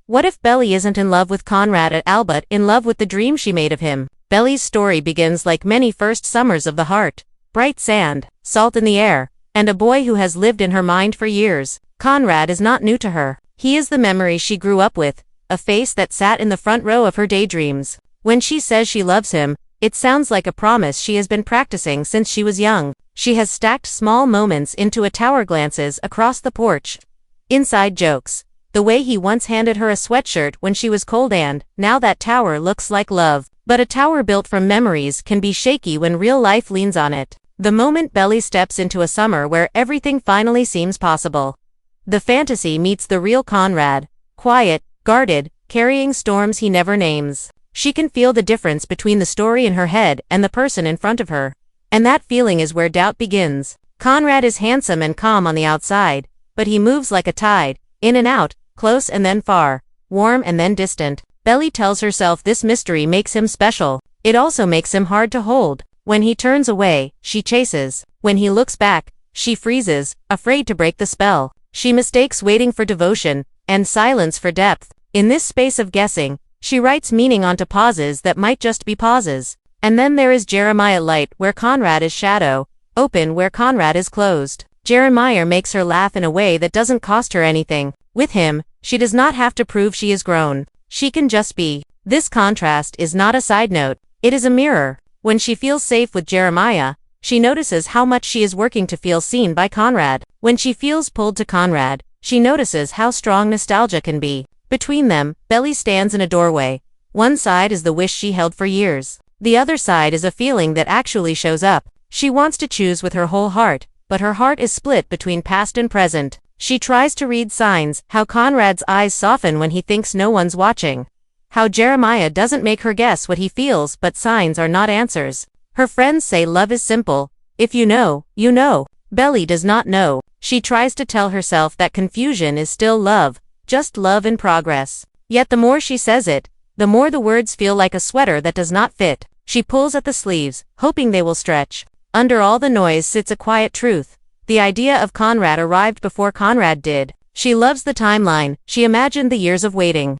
What if Belly isn't in love with Conrad at all but in love with the dream she made of him? Belly's story begins like many first summers of the heart. Bright sand, salt in the air, and a boy who has lived in her mind for years. Conrad is not new to her. He is the memory she grew up with, a face that sat in the front row of her daydreams. When she says she loves him, it sounds like a promise she has been practicing since she was young. She has stacked small moments into a tower, glances across the porch. Inside jokes. The way he once handed her a sweatshirt when she was cold, and now that tower looks like love. But a tower built from memories can be shaky when real life leans on it. The moment Belly steps into a summer where everything finally seems possible. The fantasy meets the real Conrad. Quiet, guarded, carrying storms he never names. She can feel the difference between the story in her head and the person in front of her. And that feeling is where doubt begins. Conrad is handsome and calm on the outside, but he moves like a tide, in and out, close and then far, warm and then distant. Belly tells herself this mystery makes him special. It also makes him hard to hold. When he turns away, she chases. When he looks back, she freezes, afraid to break the spell. She mistakes waiting for devotion, and silence for depth. In this space of guessing, she writes meaning onto pauses that might just be pauses. And then there is Jeremiah, light where Conrad is shadow, open where Conrad is closed. Jeremiah makes her laugh in a way that doesn't cost her anything. With him, she does not have to prove she is grown. She can just be. This contrast is not a side note, it is a mirror. When she feels safe with Jeremiah, she notices how much she is working to feel seen by Conrad. When she feels pulled to Conrad, she notices how strong nostalgia can be. Between them, Belly stands in a doorway. One side is the wish she held for years. The other side is a feeling that actually shows up. She wants to choose with her whole heart, but her heart is split between past and present. She tries to read signs, how Conrad's eyes soften when he thinks no one's watching. How Jeremiah doesn't make her guess what he feels, but signs are not answers. Her friends say love is simple. If you know, you know. Belly does not know. She tries to tell herself that confusion is still love, just love in progress. Yet the more she says it, the more the words feel like a sweater that does not fit. She pulls at the sleeves, hoping they will stretch. Under all the noise sits a quiet truth. The idea of Conrad arrived before Conrad did. She loves the timeline. She imagined the years of waiting.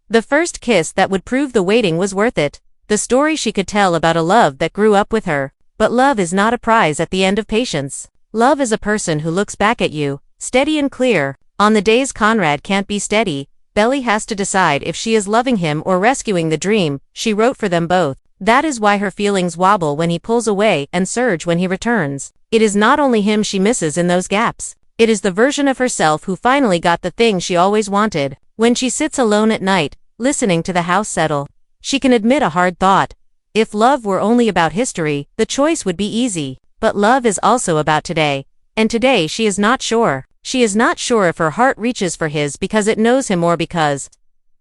The first kiss that would prove the waiting was worth it. The story she could tell about a love that grew up with her. But love is not a prize at the end of patience. Love is a person who looks back at you, steady and clear. On the days Conrad can't be steady, Belly has to decide if she is loving him or rescuing the dream she wrote for them both. That is why her feelings wobble when he pulls away and surge when he returns. It is not only him she misses in those gaps. It is the version of herself who finally got the thing she always wanted. When she sits alone at night, listening to the house settle, she can admit a hard thought. If love were only about history, the choice would be easy. But love is also about today. And today she is not sure. She is not sure if her heart reaches for his because it knows him or because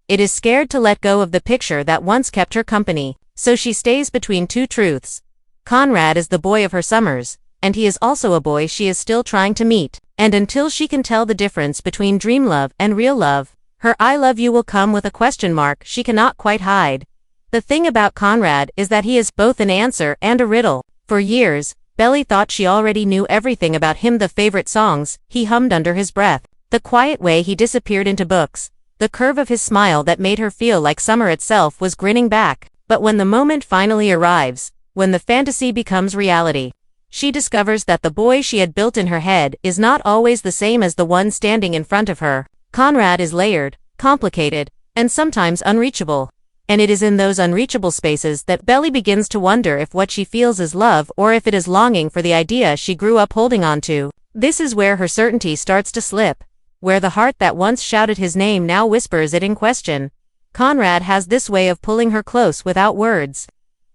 it is scared to let go of the picture that once kept her company. So she stays between two truths. Conrad is the boy of her summers, and he is also a boy she is still trying to meet. And until she can tell the difference between dream love and real love, her I love you will come with a question mark she cannot quite hide. The thing about Conrad is that he is both an answer and a riddle. For years, Belly thought she already knew everything about him, the favorite songs he hummed under his breath, the quiet way he disappeared into books, the curve of his smile that made her feel like summer itself was grinning back. But when the moment finally arrives, when the fantasy becomes reality, she discovers that the boy she had built in her head is not always the same as the one standing in front of her. Conrad is layered, complicated, and sometimes unreachable. And it is in those unreachable spaces that Belly begins to wonder if what she feels is love or if it is longing for the idea she grew up holding on to. This is where her certainty starts to slip, where the heart that once shouted his name now whispers it in question. Conrad has this way of pulling her close without words.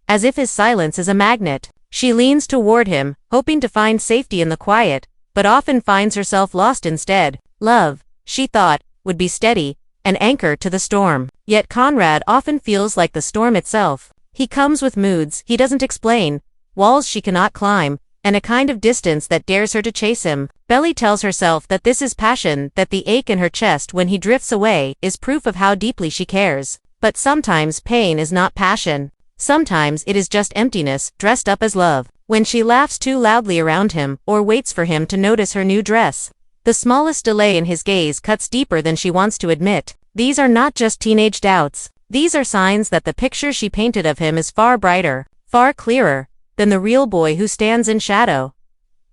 As if his silence is a magnet, she leans toward him, hoping to find safety in the quiet, but often finds herself lost instead. Love, she thought, would be steady, an anchor to the storm. Yet Conrad often feels like the storm itself. He comes with moods he doesn't explain, walls she cannot climb, and a kind of distance that dares her to chase him. Belly tells herself that this is passion, that the ache in her chest when he drifts away is proof of how deeply she cares. But sometimes pain is not passion. Sometimes it is just emptiness, dressed up as love. When she laughs too loudly around him, or waits for him to notice her new dress. The smallest delay in his gaze cuts deeper than she wants to admit. These are not just teenage doubts. These are signs that the picture she painted of him is far brighter, far clearer, than the real boy who stands in shadow.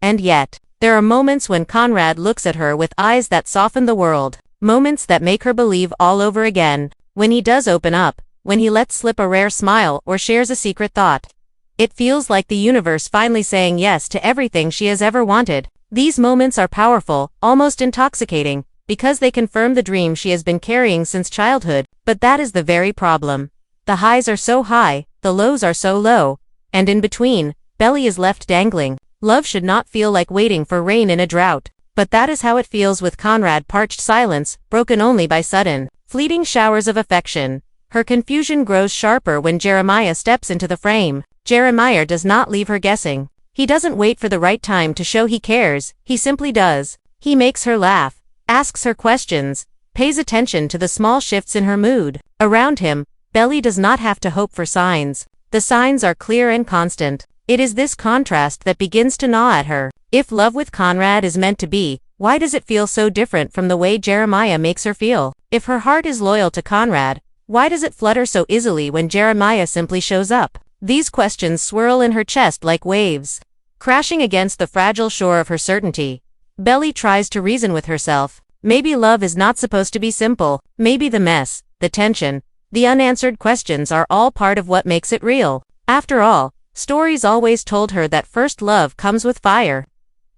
And yet, there are moments when Conrad looks at her with eyes that soften the world, moments that make her believe all over again, when he does open up, when he lets slip a rare smile or shares a secret thought. It feels like the universe finally saying yes to everything she has ever wanted. These moments are powerful, almost intoxicating, because they confirm the dream she has been carrying since childhood, but that is the very problem. The highs are so high, the lows are so low, and in between, Belly is left dangling. Love should not feel like waiting for rain in a drought, but that is how it feels with Conrad. Parched silence, broken only by sudden, fleeting showers of affection. Her confusion grows sharper when Jeremiah steps into the frame. Jeremiah does not leave her guessing. He doesn't wait for the right time to show he cares, he simply does. He makes her laugh, asks her questions, pays attention to the small shifts in her mood. Around him, Belly does not have to hope for signs. The signs are clear and constant. It is this contrast that begins to gnaw at her. If love with Conrad is meant to be, why does it feel so different from the way Jeremiah makes her feel? If her heart is loyal to Conrad, why does it flutter so easily when Jeremiah simply shows up? These questions swirl in her chest like waves, crashing against the fragile shore of her certainty. Belly tries to reason with herself. Maybe love is not supposed to be simple. Maybe the mess, the tension, the unanswered questions are all part of what makes it real. After all, stories always told her that first love comes with fire,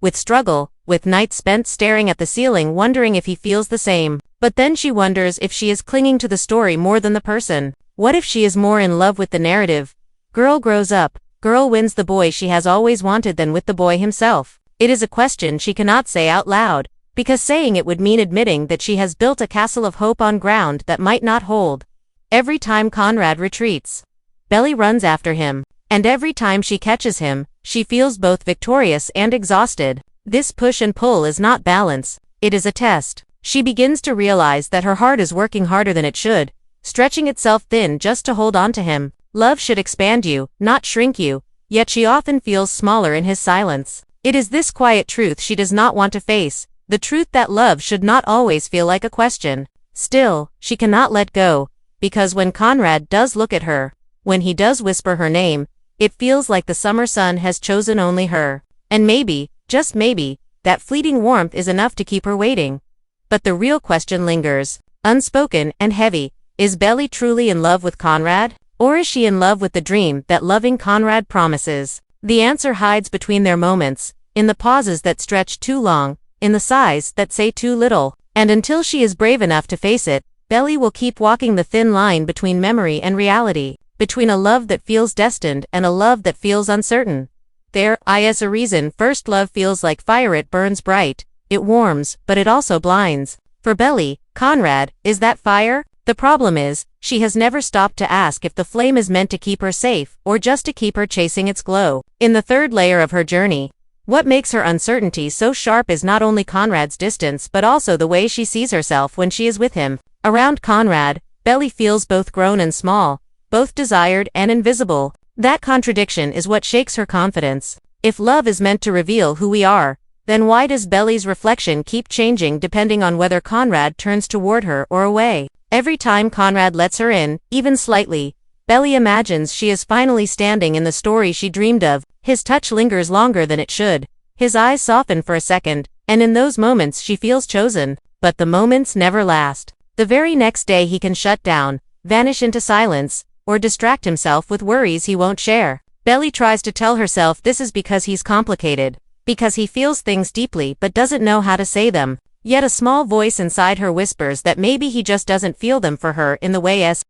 with struggle, with nights spent staring at the ceiling wondering if he feels the same. But then she wonders if she is clinging to the story more than the person. What if she is more in love with the narrative? Girl grows up, girl wins the boy she has always wanted than with the boy himself. It is a question she cannot say out loud, because saying it would mean admitting that she has built a castle of hope on ground that might not hold. Every time Conrad retreats, Belly runs after him, and every time she catches him, she feels both victorious and exhausted. This push and pull is not balance, it is a test. She begins to realize that her heart is working harder than it should, stretching itself thin just to hold on to him. Love should expand you, not shrink you, yet she often feels smaller in his silence. It is this quiet truth she does not want to face, the truth that love should not always feel like a question. Still, she cannot let go, because when Conrad does look at her, when he does whisper her name, it feels like the summer sun has chosen only her. And maybe, just maybe, that fleeting warmth is enough to keep her waiting. But the real question lingers, unspoken and heavy. Is Belly truly in love with Conrad? Or is she in love with the dream that loving Conrad promises? The answer hides between their moments, in the pauses that stretch too long, in the sighs that say too little. And until she is brave enough to face it, Belly will keep walking the thin line between memory and reality, between a love that feels destined and a love that feels uncertain. There is a reason first love feels like fire. It burns bright, it warms, but it also blinds. For Belly, Conrad is that fire. The problem is, she has never stopped to ask if the flame is meant to keep her safe, or just to keep her chasing its glow. In the third layer of her journey, what makes her uncertainty so sharp is not only Conrad's distance but also the way she sees herself when she is with him. Around Conrad, Belly feels both grown and small, both desired and invisible. That contradiction is what shakes her confidence. If love is meant to reveal who we are, then why does Belly's reflection keep changing depending on whether Conrad turns toward her or away? Every time Conrad lets her in, even slightly, Belly imagines she is finally standing in the story she dreamed of. His touch lingers longer than it should. His eyes soften for a second, and in those moments she feels chosen. But the moments never last. The very next day he can shut down, vanish into silence, or distract himself with worries he won't share. Belly tries to tell herself this is because he's complicated, because he feels things deeply but doesn't know how to say them. Yet a small voice inside her whispers that maybe he just doesn't feel them for her in the way as.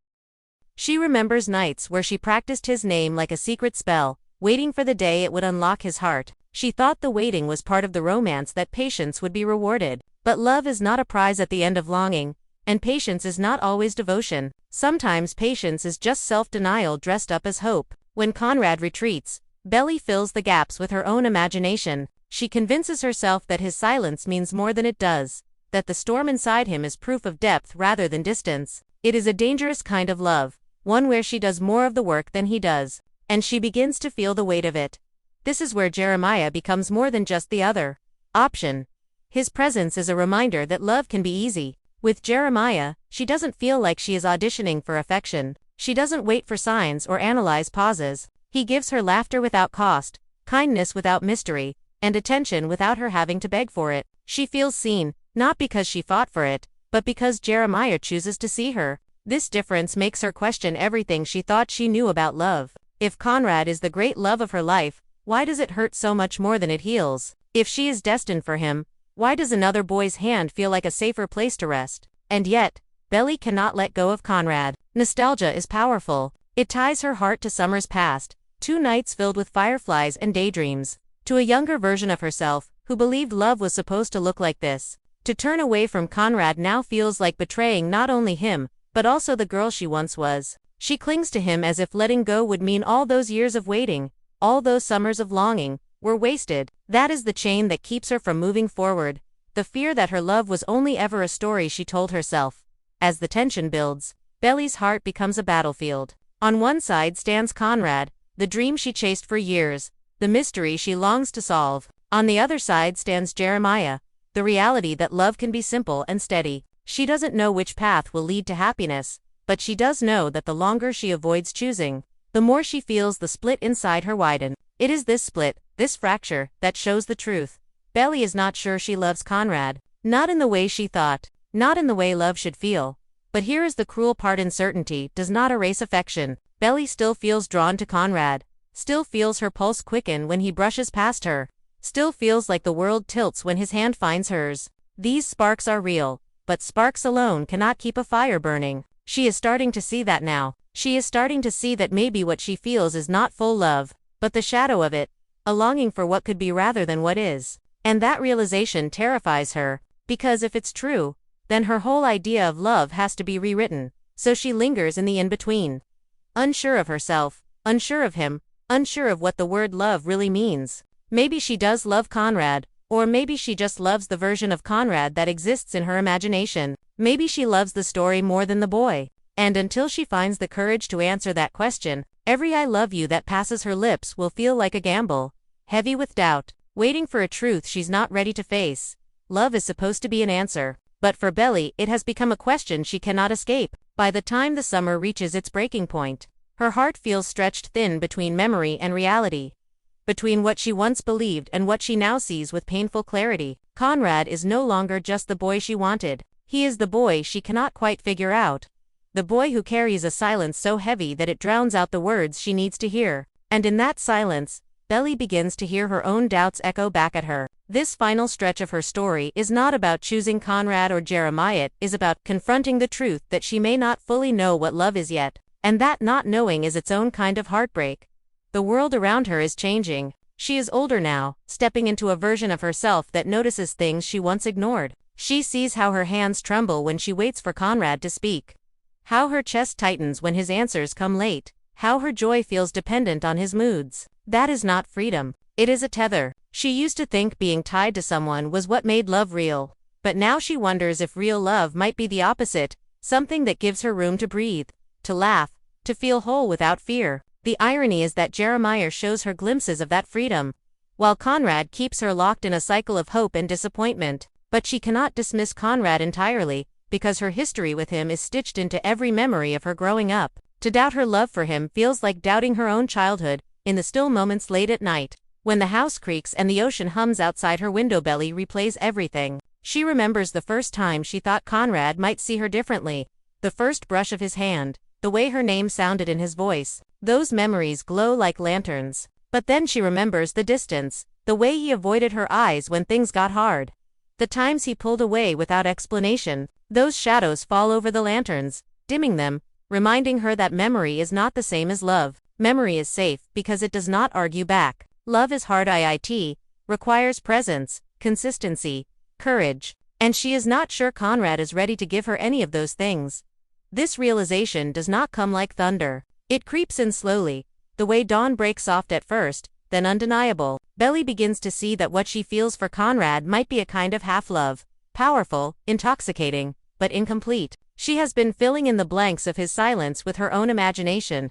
She remembers nights where she practiced his name like a secret spell, waiting for the day it would unlock his heart. She thought the waiting was part of the romance, that patience would be rewarded. But love is not a prize at the end of longing, and patience is not always devotion. Sometimes patience is just self-denial dressed up as hope. When Conrad retreats, Belly fills the gaps with her own imagination. She convinces herself that his silence means more than it does, that the storm inside him is proof of depth rather than distance. It is a dangerous kind of love, one where she does more of the work than he does, and she begins to feel the weight of it. This is where Jeremiah becomes more than just the other option. His presence is a reminder that love can be easy, With Jeremiah, she doesn't feel like she is auditioning for affection. She doesn't wait for signs or analyze pauses. He gives her laughter without cost, kindness without mystery, and attention without her having to beg for it. She feels seen, not because she fought for it, but because Jeremiah chooses to see her. This difference makes her question everything she thought she knew about love. If Conrad is the great love of her life, why does it hurt so much more than it heals? If she is destined for him, why does another boy's hand feel like a safer place to rest? And yet, Belly cannot let go of Conrad. Nostalgia is powerful. It ties her heart to summers past, 2 nights filled with fireflies and daydreams, to a younger version of herself, who believed love was supposed to look like this. To turn away from Conrad now feels like betraying not only him, but also the girl she once was. She clings to him as if letting go would mean all those years of waiting, all those summers of longing, were wasted. That is the chain that keeps her from moving forward, the fear that her love was only ever a story she told herself. As the tension builds, Belly's heart becomes a battlefield. On one side stands Conrad, the dream she chased for years, the mystery she longs to solve. On the other side stands Jeremiah, the reality that love can be simple and steady. She doesn't know which path will lead to happiness, but she does know that the longer she avoids choosing, the more she feels the split inside her widen. It is this split, this fracture, that shows the truth. Belly is not sure she loves Conrad, not in the way she thought, not in the way love should feel. But here is the cruel part: uncertainty does not erase affection. Belly still feels drawn to Conrad, still feels her pulse quicken when he brushes past her, still feels like the world tilts when his hand finds hers. These sparks are real, but sparks alone cannot keep a fire burning. She is starting to see that now. She is starting to see that maybe what she feels is not full love, but the shadow of it, a longing for what could be rather than what is. And that realization terrifies her, because if it's true, then her whole idea of love has to be rewritten. So she lingers in the in-between, unsure of herself, unsure of him, unsure of what the word love really means. Maybe she does love Conrad, or maybe she just loves the version of Conrad that exists in her imagination. Maybe she loves the story more than the boy. And until she finds the courage to answer that question, every "I love you" that passes her lips will feel like a gamble, heavy with doubt, waiting for a truth she's not ready to face. Love is supposed to be an answer, but for Belly it has become a question she cannot escape. By the time the summer reaches its breaking point, her heart feels stretched thin between memory and reality, between what she once believed and what she now sees with painful clarity. Conrad is no longer just the boy she wanted. He is the boy she cannot quite figure out. The boy who carries a silence so heavy that it drowns out the words she needs to hear. And in that silence, Belly begins to hear her own doubts echo back at her. This final stretch of her story is not about choosing Conrad or Jeremiah, it is about confronting the truth that she may not fully know what love is yet, and that not knowing is its own kind of heartbreak. The world around her is changing. She is older now, stepping into a version of herself that notices things she once ignored. She sees how her hands tremble when she waits for Conrad to speak, how her chest tightens when his answers come late, how her joy feels dependent on his moods. That is not freedom. It is a tether. She used to think being tied to someone was what made love real, but now she wonders if real love might be the opposite, something that gives her room to breathe, to laugh, to feel whole without fear. The irony is that Jeremiah shows her glimpses of that freedom, while Conrad keeps her locked in a cycle of hope and disappointment. But she cannot dismiss Conrad entirely, because her history with him is stitched into every memory of her growing up. To doubt her love for him feels like doubting her own childhood. In the still moments late at night, when the house creaks and the ocean hums outside her window, Belly replays everything. She remembers the first time she thought Conrad might see her differently, the first brush of his hand, the way her name sounded in his voice. Those memories glow like lanterns. But then she remembers the distance, the way he avoided her eyes when things got hard, the times he pulled away without explanation. Those shadows fall over the lanterns, dimming them, reminding her that memory is not the same as love. Memory is safe because it does not argue back. Love is hard. It requires presence, consistency, courage, and she is not sure Conrad is ready to give her any of those things. This realization does not come like thunder. It creeps in slowly, the way dawn breaks soft at first, then undeniable. Belly begins to see that what she feels for Conrad might be a kind of half-love, powerful, intoxicating, but incomplete. She has been filling in the blanks of his silence with her own imagination,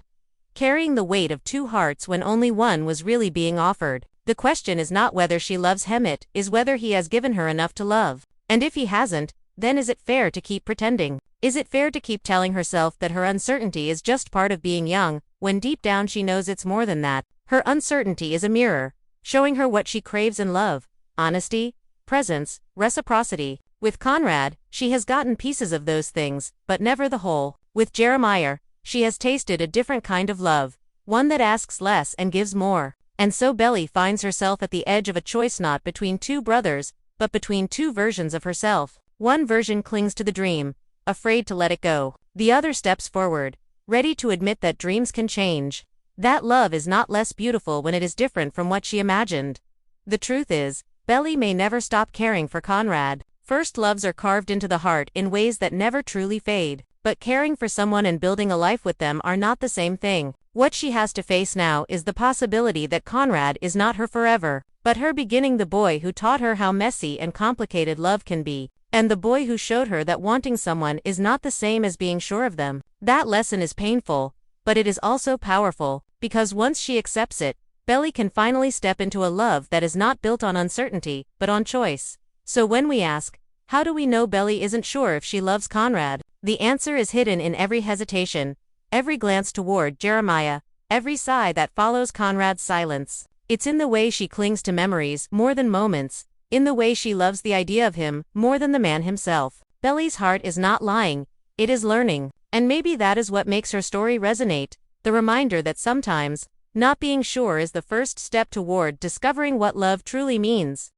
carrying the weight of 2 hearts when only one was really being offered. The question is not whether she loves him, it is whether he has given her enough to love. And if he hasn't, then is it fair to keep pretending? Is it fair to keep telling herself that her uncertainty is just part of being young, when deep down she knows it's more than that? Her uncertainty is a mirror, showing her what she craves in love: honesty, presence, reciprocity. With Conrad, she has gotten pieces of those things, but never the whole. With Jeremiah, she has tasted a different kind of love, one that asks less and gives more. And so Belly finds herself at the edge of a choice, not between two brothers, but between two versions of herself. One version clings to the dream, afraid to let it go. The other steps forward, ready to admit that dreams can change. That love is not less beautiful when it is different from what she imagined. The truth is, Belly may never stop caring for Conrad. First loves are carved into the heart in ways that never truly fade. But caring for someone and building a life with them are not the same thing. What she has to face now is the possibility that Conrad is not her forever, but her beginning, the boy who taught her how messy and complicated love can be, and the boy who showed her that wanting someone is not the same as being sure of them. That lesson is painful, but it is also powerful, because once she accepts it, Belly can finally step into a love that is not built on uncertainty, but on choice. So when we ask, how do we know Belly isn't sure if she loves Conrad? The answer is hidden in every hesitation, every glance toward Jeremiah, every sigh that follows Conrad's silence. It's in the way she clings to memories more than moments, in the way she loves the idea of him more than the man himself. Belly's heart is not lying, it is learning. And maybe that is what makes her story resonate, the reminder that sometimes, not being sure is the first step toward discovering what love truly means.